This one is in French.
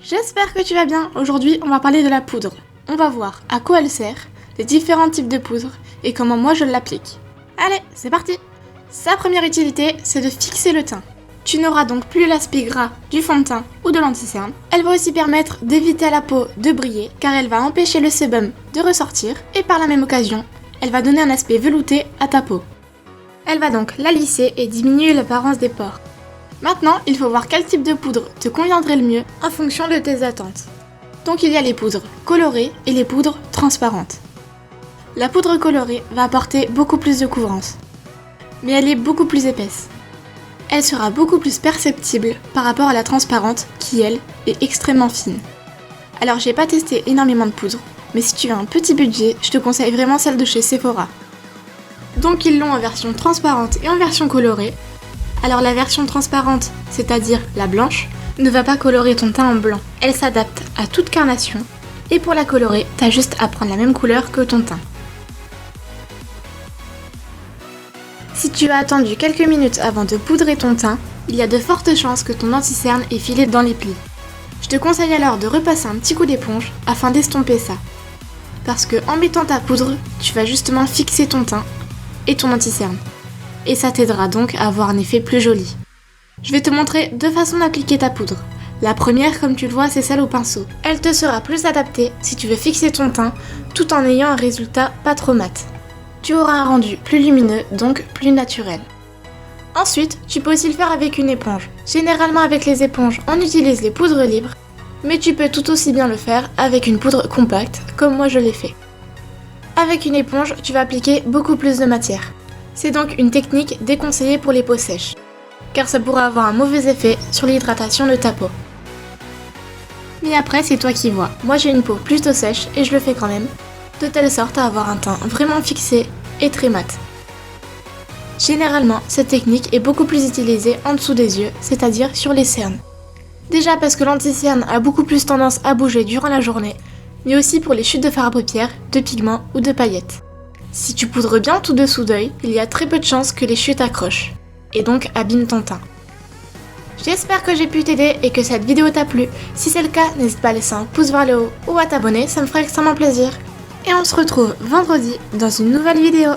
J'espère que tu vas bien. Aujourd'hui, on va parler de la poudre. On va voir à quoi elle sert, les différents types de poudre et comment moi je l'applique. Allez, c'est parti. Sa première utilité, c'est de fixer le teint. Tu n'auras donc plus l'aspect gras du fond de teint ou de l'anti-cerne. Elle va aussi permettre d'éviter à la peau de briller car elle va empêcher le sébum de ressortir et par la même occasion, elle va donner un aspect velouté à ta peau. Elle va donc la lisser et diminuer l'apparence des pores. Maintenant, il faut voir quel type de poudre te conviendrait le mieux en fonction de tes attentes. Donc il y a les poudres colorées et les poudres transparentes. La poudre colorée va apporter beaucoup plus de couvrance, mais elle est beaucoup plus épaisse. Elle sera beaucoup plus perceptible par rapport à la transparente qui, elle, est extrêmement fine. Alors j'ai pas testé énormément de poudres, mais si tu as un petit budget, je te conseille vraiment celle de chez Sephora. Donc ils l'ont en version transparente et en version colorée. Alors la version transparente, c'est-à-dire la blanche, ne va pas colorer ton teint en blanc. Elle s'adapte à toute carnation. Et pour la colorer, t'as juste à prendre la même couleur que ton teint. Si tu as attendu quelques minutes avant de poudrer ton teint, il y a de fortes chances que ton anti-cerne ait filé dans les plis. Je te conseille alors de repasser un petit coup d'éponge afin d'estomper ça. Parce que en mettant ta poudre, tu vas justement fixer ton teint et ton anti-cerne. Et ça t'aidera donc à avoir un effet plus joli. Je vais te montrer deux façons d'appliquer ta poudre. La première, comme tu le vois, c'est celle au pinceau. Elle te sera plus adaptée si tu veux fixer ton teint tout en ayant un résultat pas trop mat. Tu auras un rendu plus lumineux, donc plus naturel. Ensuite, tu peux aussi le faire avec une éponge. Généralement avec les éponges, on utilise les poudres libres, mais tu peux tout aussi bien le faire avec une poudre compacte, comme moi je l'ai fait. Avec une éponge, tu vas appliquer beaucoup plus de matière. C'est donc une technique déconseillée pour les peaux sèches, car ça pourrait avoir un mauvais effet sur l'hydratation de ta peau. Mais après, c'est toi qui vois. Moi j'ai une peau plutôt sèche et je le fais quand même, de telle sorte à avoir un teint vraiment fixé et très mat. Généralement, cette technique est beaucoup plus utilisée en dessous des yeux, c'est-à-dire sur les cernes. Déjà parce que l'anti-cerne a beaucoup plus tendance à bouger durant la journée, mais aussi pour les chutes de fard à paupières, de pigments ou de paillettes. Si tu poudres bien tout dessous d'œil, il y a très peu de chances que les chutes accrochent, et donc abîment ton teint. J'espère que j'ai pu t'aider et que cette vidéo t'a plu. Si c'est le cas, n'hésite pas à laisser un pouce vers le haut ou à t'abonner, ça me ferait extrêmement plaisir. Et on se retrouve vendredi dans une nouvelle vidéo.